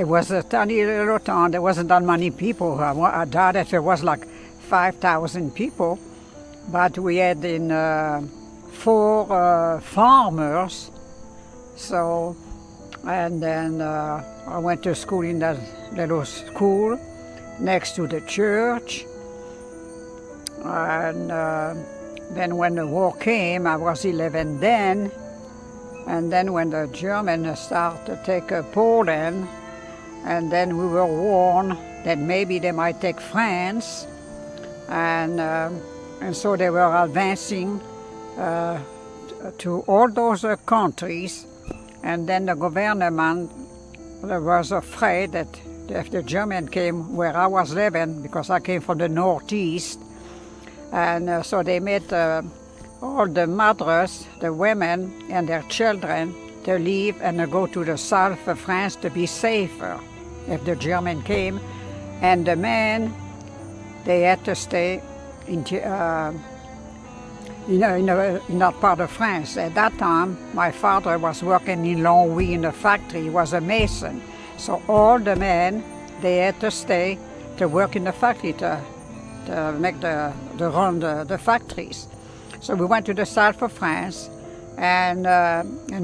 was a tiny little town. There wasn't that many people. I doubt if it was like 5,000 people. But we had in 4 farmers. So, and then I went to school in that little school next to the church. And then when the war came, I was 11 then. And then when the Germans started to take Poland, and then we were warned that maybe they might take France. And so they were advancing to all those countries. And then the government was afraid that if the German came where I was living, because I came from the northeast, and so they made all the mothers, the women and their children to leave and go to the south of France to be safer if the German came. And the men, they had to stay in that part of France. At that time, my father was working in Longwy in the factory. He was a mason. So all the men, they had to stay to work in the factory to make run the factories. So we went to the south of France, and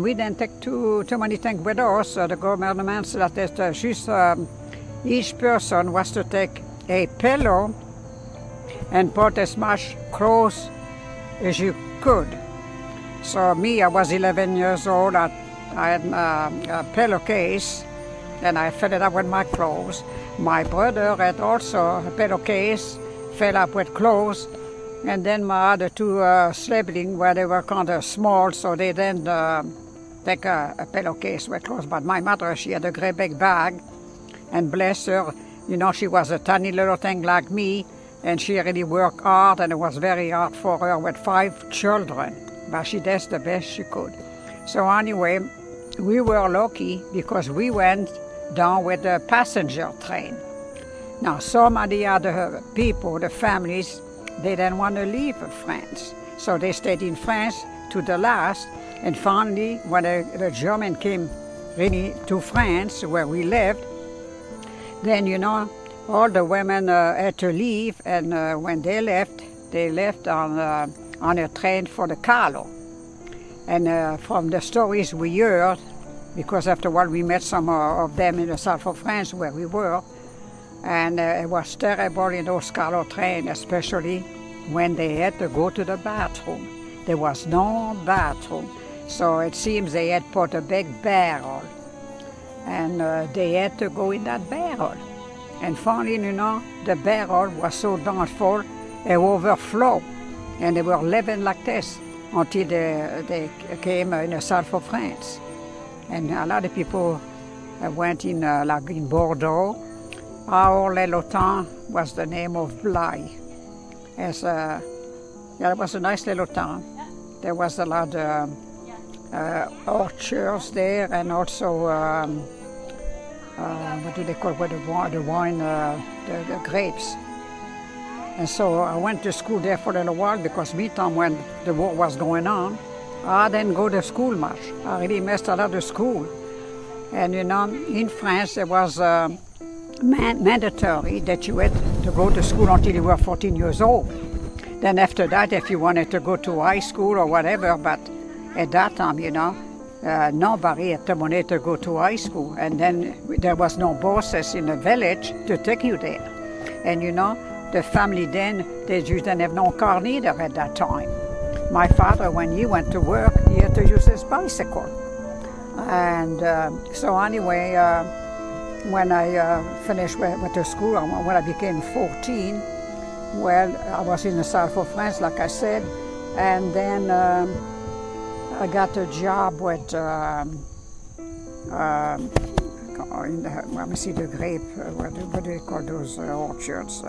we didn't take too many things with us. The government said that each person was to take a pillow and put as much clothes as you could. So me, I was 11 years old. I had a pillowcase, and I filled it up with my clothes. My brother had also a pillowcase, filled up with clothes. And then my other 2 siblings, where they were kind of small, so they didn't take a pillowcase with clothes. But my mother, she had a great big bag, and bless her, she was a tiny little thing like me, and she really worked hard, and it was very hard for her with 5 children. But she did the best she could. So anyway, we were lucky because we went down with the passenger train. Now, some of the other people, the families, they didn't want to leave France. So they stayed in France to the last. And finally, when the German came really to France, where we lived, then, all the women had to leave. And when they left on a train for the Calo. And from the stories we heard, because after a while we met some of them in the south of France where we were, and it was terrible in those Calo trains, especially when they had to go to the bathroom. There was no bathroom, so it seems they had put a big barrel, and they had to go in that barrel. And finally, the barrel was so darn full, it overflowed, and they were living like this until they came in the south of France. And a lot of people went in, like in Bordeaux. Our little town was the name of Blaye. It was a nice little town. There was a lot of orchards there, and also, what do they call it, the wine, the grapes. And so I went to school there for a little while because meantime when the war was going on, I didn't go to school much. I really missed a lot of school. And in France it was mandatory that you had to go to school until you were 14 years old. Then after that, if you wanted to go to high school or whatever, but at that time, nobody had the money to go to high school. And then there was no buses in the village to take you there. And the family then, they didn't have no car neither at that time. My father, when he went to work, he had to use his bicycle. And so anyway, when I finished with the school, when I became 14, well, I was in the south of France, like I said, and then I got a job with, let me see, the grape, what do they call those orchards?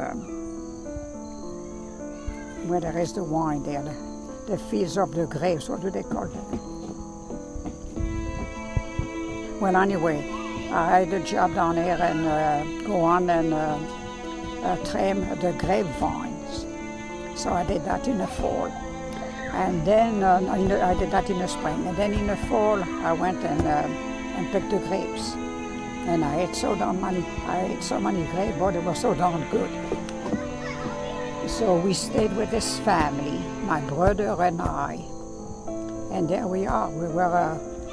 Where there is the wine there, the fields of the grapes, what do they call them? Well, anyway, I had a job down there and go on and trim the grapevines. So I did that in the fall. And then I did that in the spring. And then in the fall, I went and picked the grapes. And I ate so many great, but it was so darn good. So we stayed with this family, my brother and I. And there we are.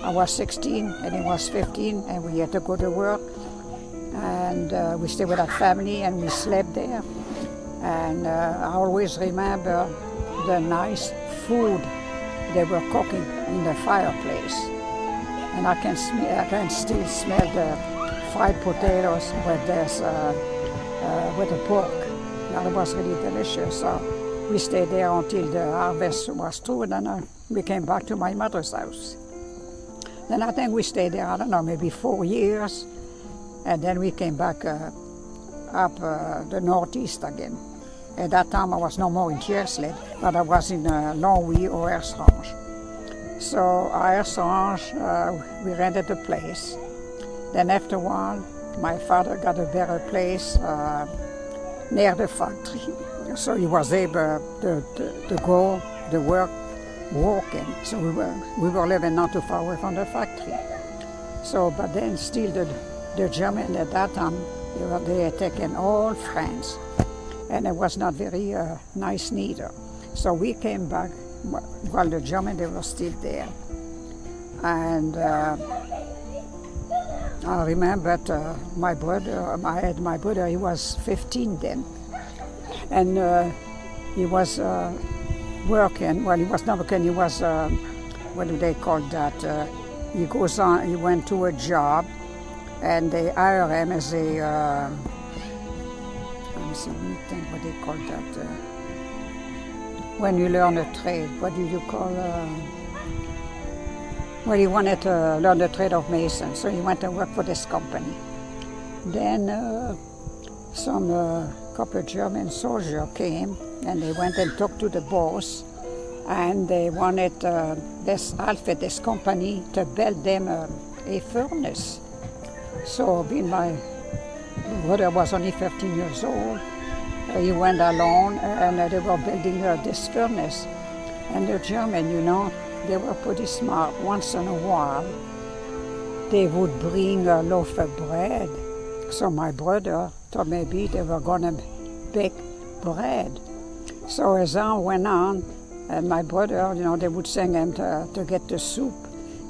I was 16 and he was 15, and we had to go to work. And we stayed with that family and we slept there. And I always remember the nice food they were cooking in the fireplace. And I can still smell the fried potatoes with the pork. That was really delicious. So we stayed there until the harvest was through, and then we came back to my mother's house. Then I think we stayed there, I don't know, maybe 4 years. And then we came back up the northeast again. At that time I was no more in Kerslet, but I was in Longwy or Ersange. So at Ersange, we rented a place. Then after a while, my father got a better place near the factory. So he was able to go to work walking. So we were living not too far away from the factory. So, but then still the German at that time, they had taken all France. And it was not very nice neither. So we came back while the Germans, they were still there. And I remembered my brother, he was 15 then. And he was working, well, he was not working, he was, what do they call that? He went to a job, and they hire him as a, let me see, let me think what they call that. When you learn a trade, what do you call, well, he wanted to learn the trade of mason, so he went to work for this company. Then some couple of German soldiers came, and they went and talked to the boss, and they wanted this company to build them a furnace. So being my brother was only 15 years old, he went alone, and they were building this furnace. And the German, they were pretty smart. Once in a while, they would bring a loaf of bread. So my brother thought maybe they were going to bake bread. So as I went on, and my brother, they would send him to get the soup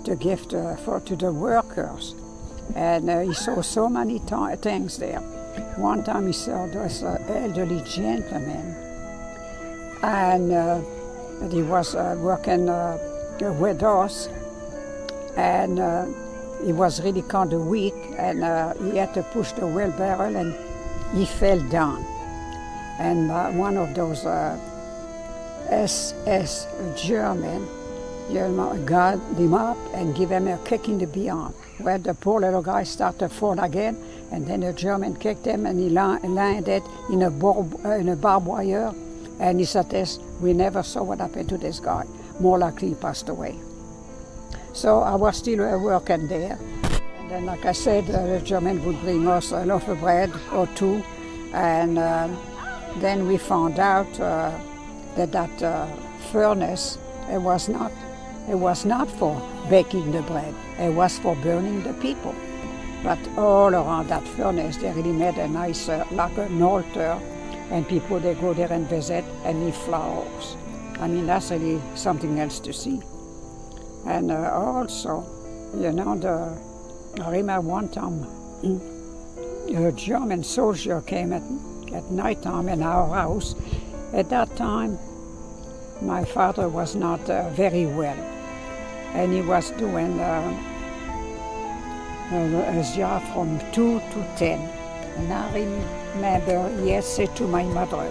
to give to the workers. And he saw so many things there. One time he saw this elderly gentleman, and he was working with us, and he was really kind of weak, and he had to push the wheelbarrow, and he fell down. And one of those SS German got him up and gave him a kick in the behind. Well, the poor little guy started to fall again, and then the German kicked him, and he landed in a barbed wire. And he said, "This, we never saw what happened to this guy. More likely he passed away." So I was still working there. And then, like I said, the German would bring us a loaf of bread or two. And then we found out that furnace, it was not for baking the bread. It was for burning the people. But all around that furnace, they really made a nice, like an altar, and people, they go there and visit and leave flowers. I mean, that's really something else to see. And also, I remember one time, a German soldier came at night time in our house. At that time, my father was not very well, and he was doing his job from 2 to 10. And I remember he had said to my mother,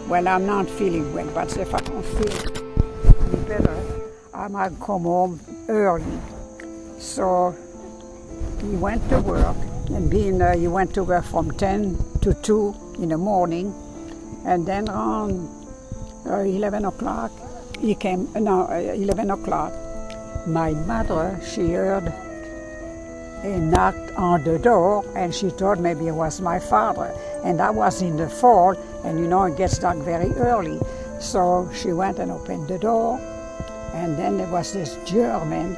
"Well, I'm not feeling well, but if I don't feel any better, I might come home early." So he went to work, and he went to work from 10 to 2 in the morning, and then around 11 o'clock, 11 o'clock, my mother, she heard a knock on the door, and she thought maybe it was my father. And that was in the fall, and it gets dark very early. So she went and opened the door, and then there was this German,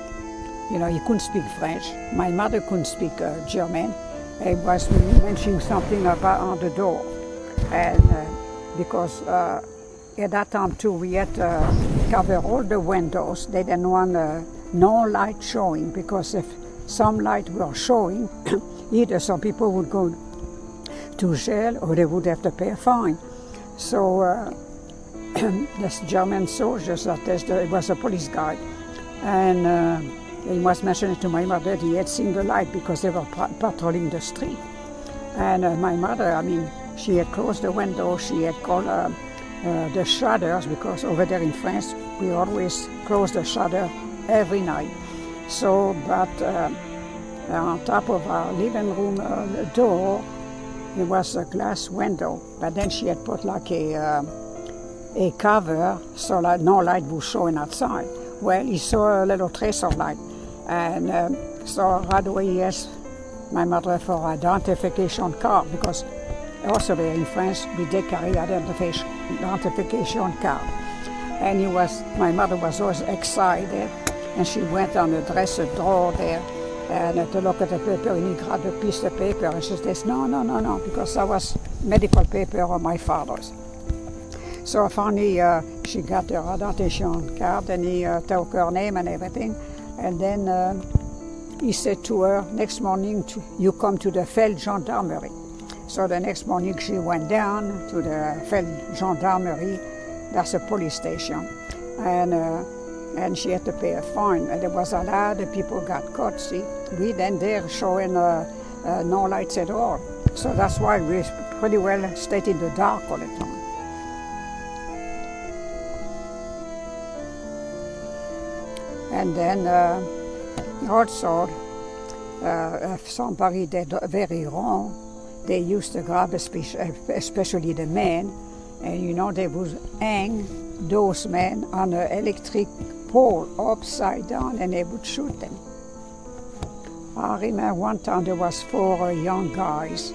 he couldn't speak French. My mother couldn't speak German, He was mentioning something about on the door, and because at that time too we had to cover all the windows. They didn't want no light showing, because if some light were showing, either some people would go to jail or they would have to pay a fine. So this German soldiers, it was a police guy, and he was mentioning to my mother that he had seen the light because they were patrolling the street. And my mother, I mean, she had closed the window, she had called the shutters, because over there in France, we always close the shutter every night. So, but on top of our living room door, there was a glass window, but then she had put like a cover so that no light was showing outside. Well, he saw a little trace of light, and so right away he asked my mother for identification card, because also there in France we did carry identification card. And my mother was always excited, and she went on the dresser drawer there and to look at the paper, and he grabbed a piece of paper, and she says, no, because that was medical paper of my father's. So finally she got her identification card, and he took her name and everything, and then he said to her, next morning you come to the Feld Gendarmerie. So the next morning she went down to the Feld Gendarmerie, that's a police station, and she had to pay a fine. And there was a lot of people got caught, see. We then there showing no lights at all. So that's why we pretty well stayed in the dark all the time. And then also, if somebody did very wrong, they used to grab, especially the men, and they would hang those men on an electric pole upside down, and they would shoot them. I remember one time there was 4 young guys,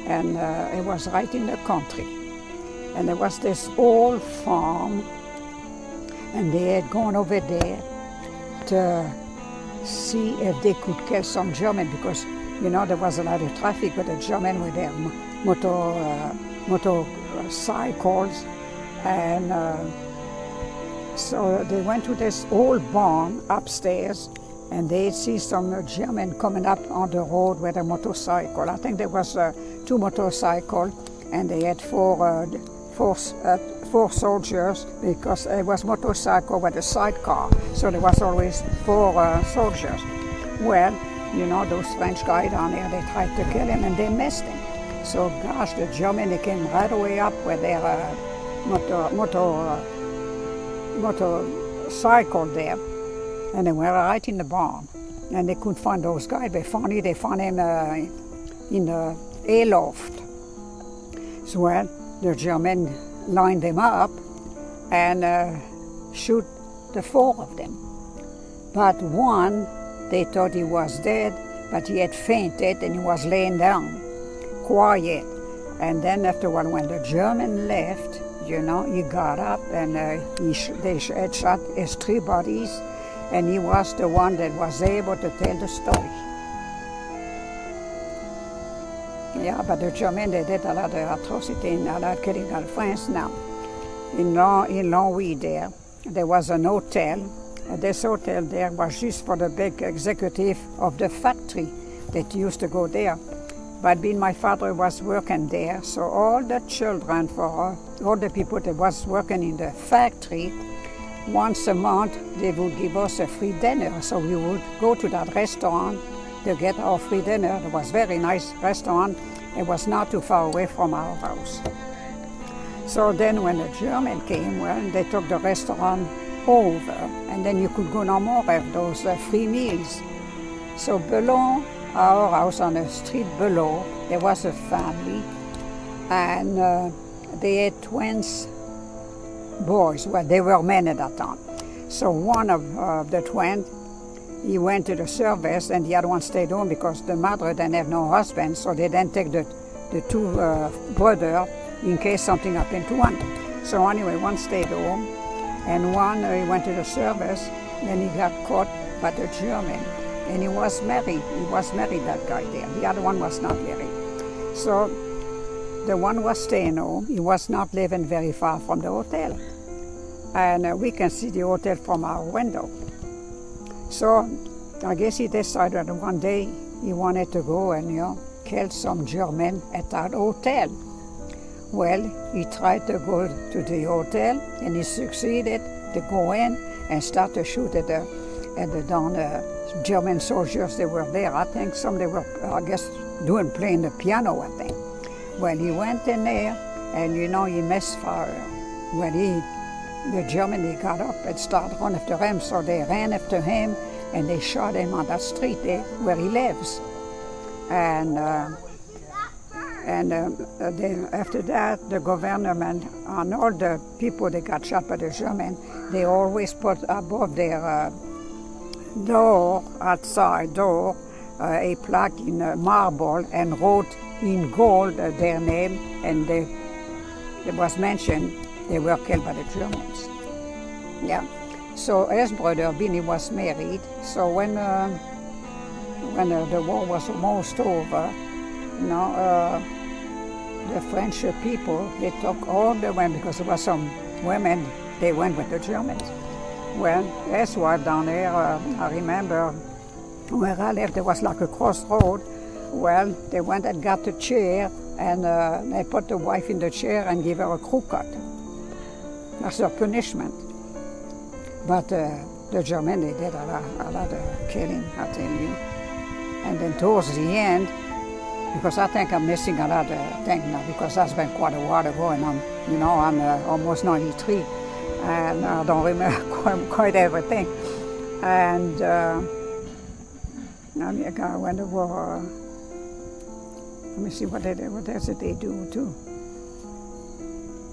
and it was right in the country, and there was this old farm, and they had gone over there to see if they could kill some German, because there was a lot of traffic with the German with their motorcycles, and so they went to this old barn upstairs, and they see some German coming up on the road with a motorcycle. I think there was 2 motorcycles, and they had 4 soldiers, because it was motorcycle with a sidecar, so there was always 4 soldiers. Well, those French guys down there, they tried to kill him, and they missed him. So gosh, the German, they came right away up with their motorcycle there, and they were right in the barn, and they couldn't find those guys. But finally they found him in the hayloft. So well, the German lined them up and shoot the 4 of them. But one, they thought he was dead, but he had fainted and he was laying down, quiet. And then afterward, when the German left, he got up and they had shot his 3 bodies, and he was the one that was able to tell the story. Yeah, but the German, they did a lot of atrocity and a lot of killing in France now. In Longwy there was an hotel. This hotel there was just for the big executive of the factory that used to go there. But my father was working there, so all the children, for all the people that was working in the factory, once a month they would give us a free dinner. So we would go to that restaurant to get our free dinner. It was a very nice restaurant. It was not too far away from our house. So then when the German came, well, they took the restaurant over, and then you could go no more have those free meals. So below our house, on the street below, there was a family, and they had twins boys. Well, they were men at that time. So one of the twins, he went to the service, and the other one stayed home because the mother didn't have no husband, so they didn't take the 2 brothers in case something happened to one. So anyway, one stayed home, and one he went to the service, then he got caught by the German. and he was married. He was married, that guy there. The other one was not married. So the one was staying home. He was not living very far from the hotel. And we can see the hotel from our window. So I guess he decided that one day he wanted to go and, kill some German at that hotel. Well, he tried to go to the hotel and he succeeded to go in and start to shoot at the German soldiers that were there. I think some they were, playing the piano, I think. Well, he went in there and, he missed fire. When the German, he got up and started running after him, so they ran after him and they shot him on that street there where he lives. And after that, the government and all the people that got shot by the German, they always put above their outside door, a plaque in marble and wrote in gold their name, and it was mentioned they were killed by the Germans. Yeah. So his brother Vinny was married. So when the war was almost over, the French people, they took all the women, because there were some women, they went with the Germans. Well, his wife down there, I remember where I lived, there was like a crossroad. Well, they went and got a chair, and they put the wife in the chair and gave her a crew cut. That's their punishment. But the German, they did a lot of killing, I tell you. And then towards the end, because I think I'm missing a lot of things now, because that's been quite a while ago, and I'm almost 93, and I don't remember quite everything. And when the war, let me see what else did they do too.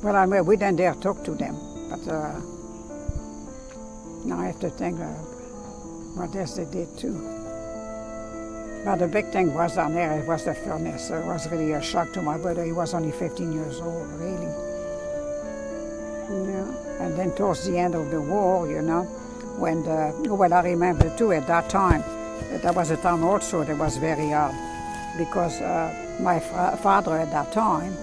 Well, we didn't dare talk to them, but now I have to think what else they did too. But the big thing was down there, it was the furnace. It was really a shock to my brother. He was only 15 years old, really. Yeah. And then towards the end of the war, when I remember too, at that time, that was a time also that was very hard, because my father at that time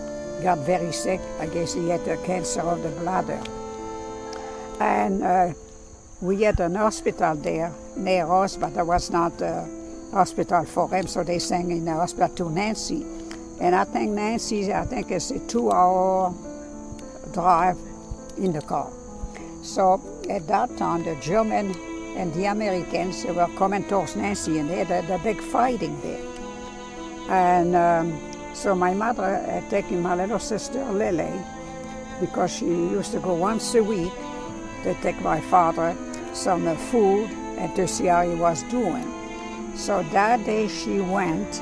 got very sick. I guess he had a cancer of the bladder. And we had an hospital there near us, but there was not hospital for him, so they sent in the hospital to Nancy. And I think Nancy, is a 2-hour drive in the car. So at that time, the German and the Americans, they were coming towards Nancy, and they had the big fighting there. And so my mother had taken my little sister Lily, because she used to go once a week to take my father some food and to see how he was doing. So that day she went,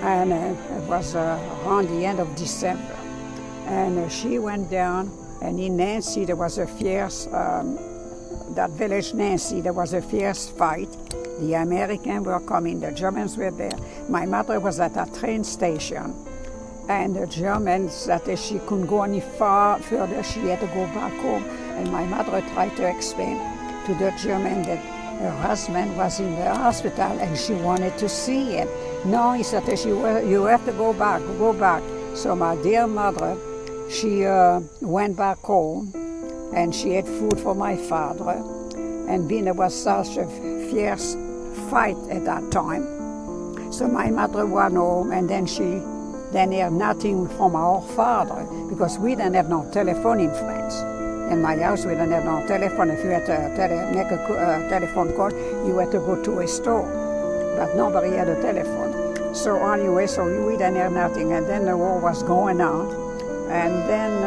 and it was around the end of December. And she went down, and in Nancy there was a fierce, that village Nancy, there was a fierce fight. The Americans were coming, the Germans were there. My mother was at a train station, and the Germans said that she couldn't go any far further, she had to go back home. And my mother tried to explain to the German that her husband was in the hospital and she wanted to see him. No, he said, you have to go back. So my dear mother, she went back home and she had food for my father. And being there was such a fierce fight at that time. So my mother went home, and then she heard nothing from our father, because we didn't have no telephone in France. In my house, we didn't have no telephone. If you had to make a telephone call, you had to go to a store. But nobody had a telephone. So anyway, we didn't hear nothing. And then the war was going on. And then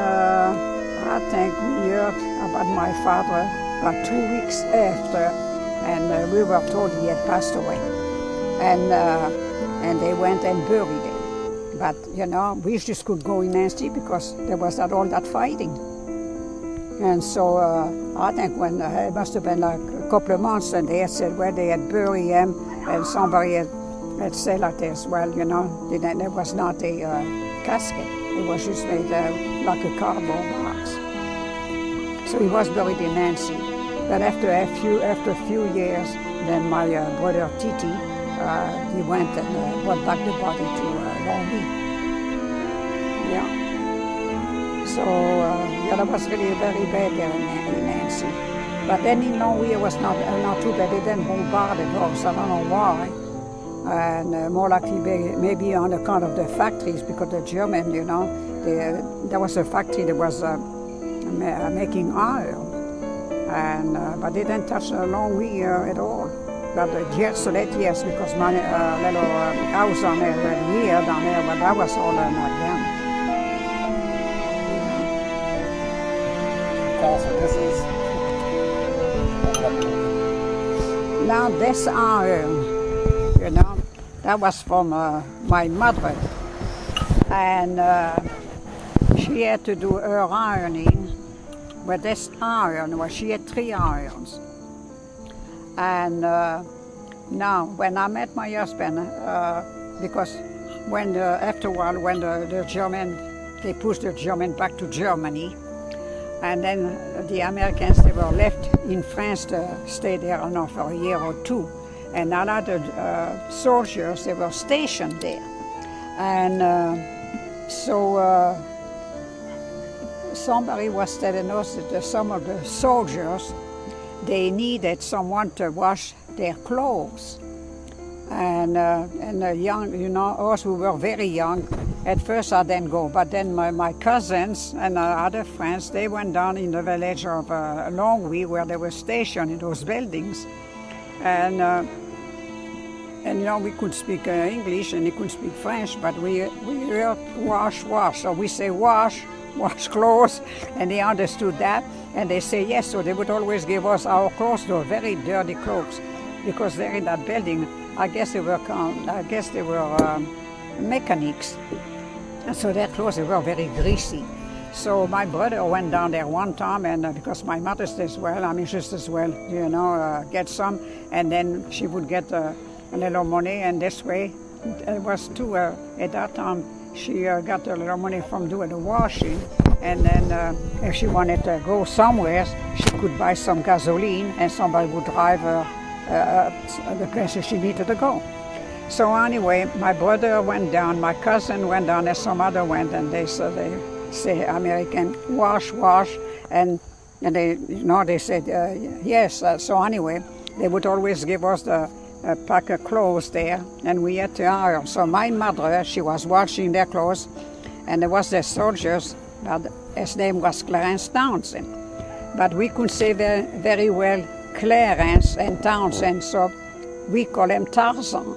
I think we heard about my father about 2 weeks after, and we were told he had passed away. And they went and buried him. But, we just could go in Nancy because there was all that fighting. And so I think when it must have been like a couple of months, and they had said where they had buried him, and somebody had said like this, well, there was not a casket. It was just made like a cardboard box. So he was buried in Nancy. But after a few years, then my brother Titi, he went and brought back the body to Longwy. Yeah. So yeah, that was really very bad there in Nancy. But then in Longwy it was not too bad. They didn't bombard the house. I don't know why. And more likely maybe on account of the factories, because the German, you know, there was a factory that was making iron. And but they didn't touch the Longwy at all. But yes, because my little house on there, that here down there, but that was all not them. So this is. Now this iron, you know, that was from my mother, and she had to do her ironing with this iron. Well, she had 3 irons. And now, when I met my husband, because after a while, when the German, they pushed the German back to Germany, and then the Americans, they were left in France to stay there, I don't know, for a year or 2. And a lot of soldiers, they were stationed there. And so somebody was telling us that some of the soldiers, they needed someone to wash their clothes. And young, you know, us who were very young, at first I didn't go, but then my cousins and other friends, they went down in the village of Longwy, where they were stationed in those buildings. And you know, we could speak English and they could speak French, but we heard wash. So we say wash clothes, and they understood that, and they say yes. So they would always give us our clothes, those very dirty clothes, because they're in that building. I guess they were mechanics, and so their clothes, they were very greasy. So my brother went down there one time, and because my mother says, well, I mean, just as well, you know, get some, and then she would get a little money, and this way, it was too, at that time, she got a little money from doing the washing, and then if she wanted to go somewhere, she could buy some gasoline, and somebody would drive her the places she needed to go. So anyway, my brother went down, my cousin went down, and some other went, and they say American, wash, and they, you know, they said yes. So anyway, they would always give us a pack of clothes there, and we had to iron. So my mother, she was washing their clothes, and there was the soldiers, but his name was Clarence Townsend. But we could say very well Clarence and Townsend, so we call him Tarzan.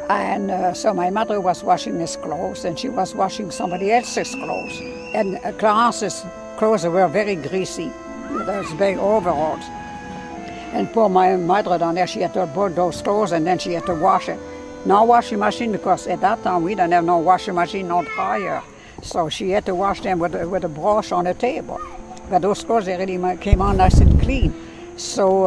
And so my mother was washing his clothes, and she was washing somebody else's clothes. And Clarence's clothes were very greasy, those big overalls. And poor my mother down there, she had to put those clothes, and then she had to wash it. No washing machine, because at that time we didn't have no washing machine, no dryer. So she had to wash them with a brush on the table. But those clothes, they really came out nice and clean. So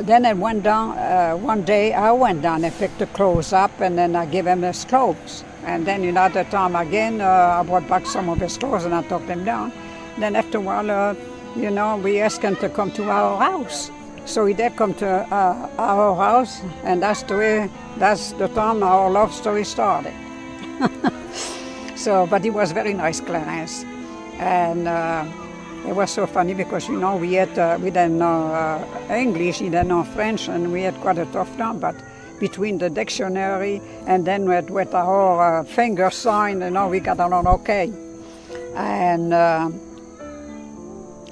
then I went down, one day I went down and picked the clothes up, and then I gave him his clothes. And then another time again, I brought back some of his clothes and I took them down. Then after a while, you know, we asked him to come to our house. So he did come to our house, and that's the time our love story started. So, but he was very nice, Clarence. And it was so funny because, you know, we didn't know English, he didn't know French, and we had quite a tough time. But between the dictionary and then with our finger sign, you know, we got along okay. And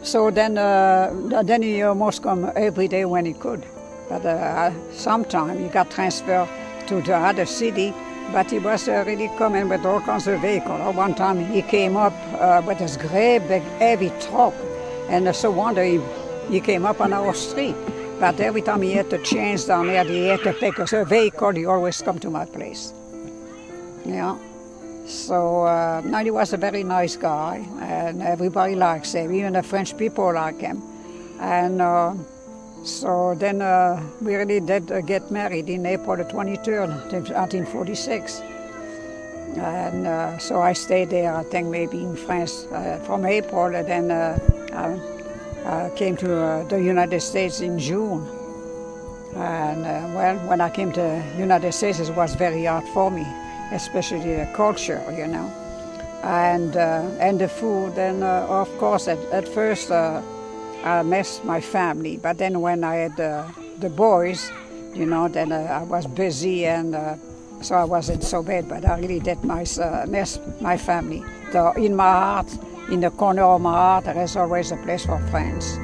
so then he almost come every day when he could. But sometime he got transferred to the other city, but he was really coming with all kinds of vehicles. One time he came up with this great big heavy truck, and so one day he came up on our street. But every time he had to change down there, he had to take a vehicle, he always come to my place. Yeah. So now he was a very nice guy, and everybody likes him, even the French people like him. And so then we really did get married in April the 23rd, 1946. And so I stayed there, I think maybe in France from April, and then came to the United States in June. And well, when I came to the United States, it was very hard for me, especially the culture, you know, and the food. And of course, at first, I missed my family. But then when I had the boys, you know, then I was busy, and so I wasn't so bad. But I really did miss my family. So in my heart, in the corner of my heart, there is always a place for friends.